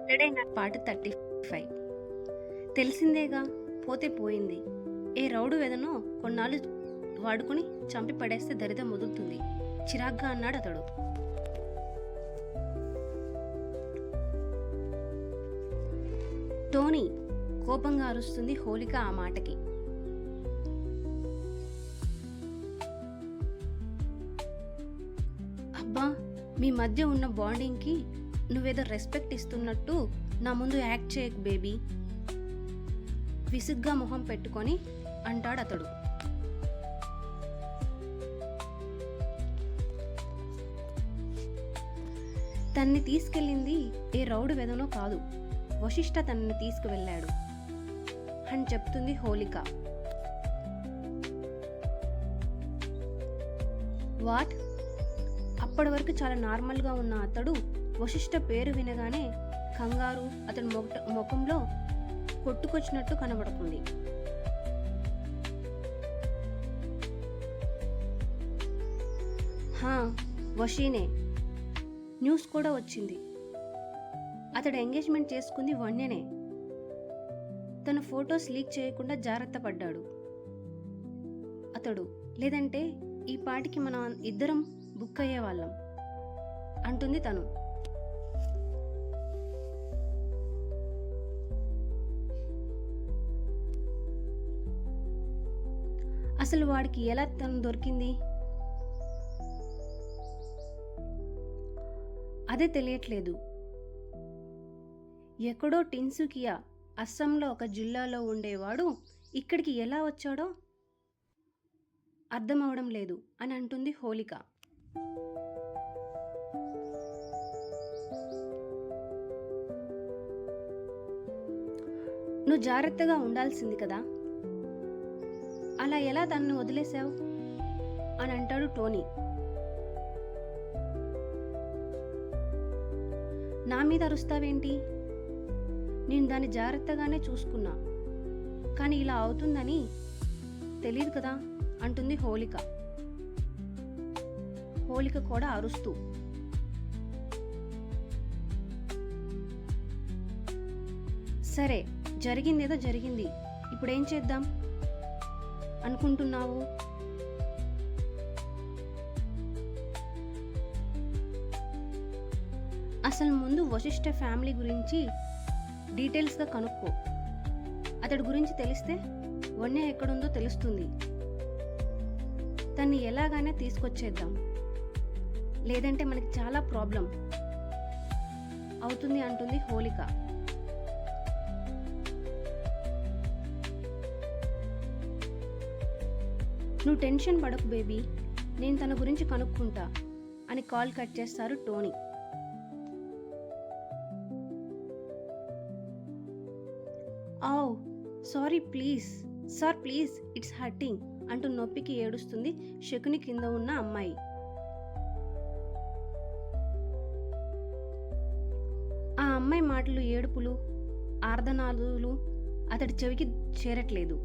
సందడైన పాట 35. తెలిసిందేగా, పోతే పోయింది. ఏ రౌడు వెదనో కొన్నాళ్ళు వాడుకుని చంపి పడేస్తే దరిద్రం వదులుతుంది చిరాగ్గా అన్నాడు అతడు. టోనీ కోపంగా అరుస్తుంది హోలిక ఆ మాటకి. అబ్బా, మీ మధ్య ఉన్న బాండింగ్కి నువ్వేదో రెస్పెక్ట్ ఇస్తున్నట్టు నా ముందు యాక్ట్ చేయకు బేబీ, విసుగ్గా మొహం పెట్టుకొని అంటాడు అతడు. తన్ని తీసుకెళ్ళింది ఏ రౌడు వెదనో కాదు, వశిష్ఠ తనని తీసుకువెళ్ళాడు అని చెప్తుంది హోలిక. వాట్? అప్పటి వరకు చాలా నార్మల్గా ఉన్న అతడు వశిష్ఠ పేరు వినగానే కంగారు అతని ముఖంలో కొట్టుకొచ్చినట్టు కనబడుతుంది. హా, వశీనే. న్యూస్ కూడా వచ్చింది. అతడు ఎంగేజ్మెంట్ చేసుకుంది వన్యనే. తన ఫొటోస్ లీక్ చేయకుండా జాగ్రత్త పడ్డాడు అతడు, లేదంటే ఈ పాటికి మనం ఇద్దరం బుక్ అయ్యేవాళ్ళం అంటుంది తను. అసలు వాడికి ఎలా తను దొరికింది అదే తెలియట్లేదు. ఎక్కడో టిన్సుకియా, అస్సాంలో ఒక జిల్లాలో ఉండేవాడు ఇక్కడికి ఎలా వచ్చాడో అర్థం అవడం లేదు అని అంటుంది హోలిక. నువ్వు జాగ్రత్తగా ఉండాల్సింది కదా, అలా ఎలా తనను వదిలేశావు అని అంటాడు టోనీ. నా మీద అరుస్తావేంటి? నేను దాన్ని జాగ్రత్తగానే చూసుకున్నా, కానీ ఇలా అవుతుందని తెలియదు కదా అంటుంది హోలిక. హోలిక కూడా అరుస్తూ, సరే జరిగిందేదో జరిగింది, ఇప్పుడేం చేద్దాం అనుకుంటున్నావు? అసలు ముందు వశిష్ఠ ఫ్యామిలీ గురించి డీటెయిల్స్గా కనుక్కో. అతడి గురించి తెలిస్తే వన్య ఎక్కడుందో తెలుస్తుంది. తన్ని ఎలాగైనా తీసుకొచ్చేద్దాం, లేదంటే మనకి చాలా ప్రాబ్లం అవుతుంది అంటుంది హోలిక. నువ్వు టెన్షన్ పడకు బేబీ, నేను తన గురించి కనుక్కుంటా అని కాల్ కట్ చేస్తారు Tony. Oh sorry, please sir, please, it's hurting అంటూ నొప్పికి ఏడుస్తుంది శకుని కింద ఉన్న అమ్మాయి. ఆ అమ్మాయి మాటలు, ఏడుపులు, ఆర్దనాలు అతడి చెవికి చేరట్లేదు.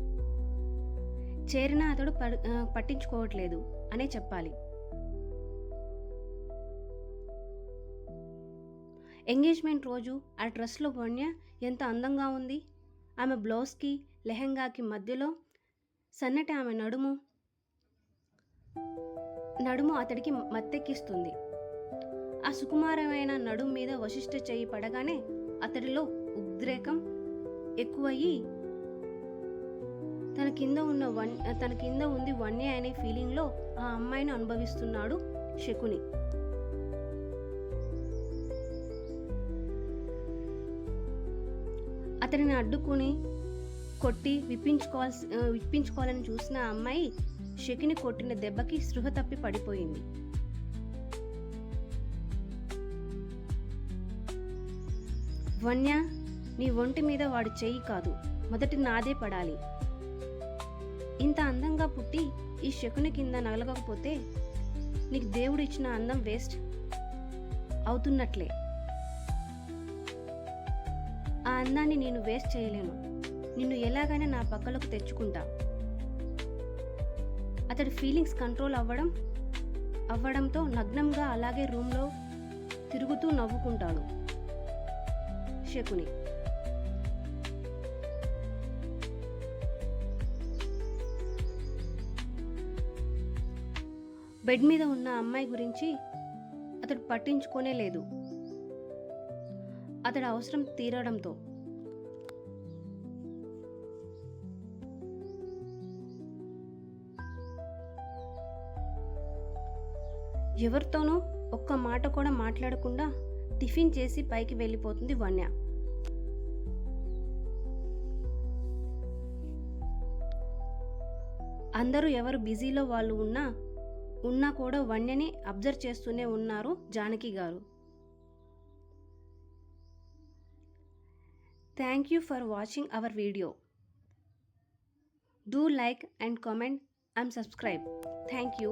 చేరినా అతడు పట్టించుకోవట్లేదు అనే చెప్పాలి. ఎంగేజ్మెంట్ రోజు ఆ డ్రెస్లో వన్య ఎంత అందంగా ఉంది. ఆమె బ్లౌజ్కి లెహెంగాకి మధ్యలో సన్నటి ఆమె నడుము అతడికి మత్తెక్కిస్తుంది. ఆ సుకుమారమైన నడుము మీద వశిష్ఠ చెయ్యి పడగానే అతడిలో ఉద్రేకం ఎక్కువయ్యి తన కింద ఉంది వన్య అనే ఫీలింగ్లో ఆ అమ్మాయిని అనుభవిస్తున్నాడు శకుని. అతడిని అడ్డుకుని కొట్టి విప్పించుకోవాలని చూసిన ఆ అమ్మాయి శకుని కొట్టిన దెబ్బకి స్పృహ తప్పి పడిపోయింది. వన్య, నీ ఒంటి మీద వాడు చెయ్యి కాదు, మొదటి నాదే పడాలి. ఇంత అందంగా పుట్టి ఈ శకుని కింద నగలకపోతే నీకు దేవుడు ఇచ్చిన అందం వేస్ట్ అవుతున్నట్లే. ఆ అందాన్ని నేను వేస్ట్ చేయలేను. నిన్ను ఎలాగైనా నా పక్కలకు తెచ్చుకుంటా. అతడి ఫీలింగ్స్ కంట్రోల్ అవ్వడంతో నగ్నంగా అలాగే రూమ్లో తిరుగుతూ నవ్వుకుంటాడు. శకుని. బెడ్ మీద ఉన్న అమ్మాయి గురించి అతడు పట్టించుకోనే లేదు. అతడి అవసరం తీరడంతో ఎవరితోనూ ఒక్క మాట కూడా మాట్లాడకుండా టిఫిన్ చేసి పైకి వెళ్ళిపోతుంది వన్య. అందరూ ఎవరు బిజీలో వాళ్ళు ఉన్నా కూడా వన్యని అబ్జర్వ్ చేస్తూనే ఉన్నారు జానకి గారు. Thank you for watching our video. Do like and comment and subscribe. Thank you.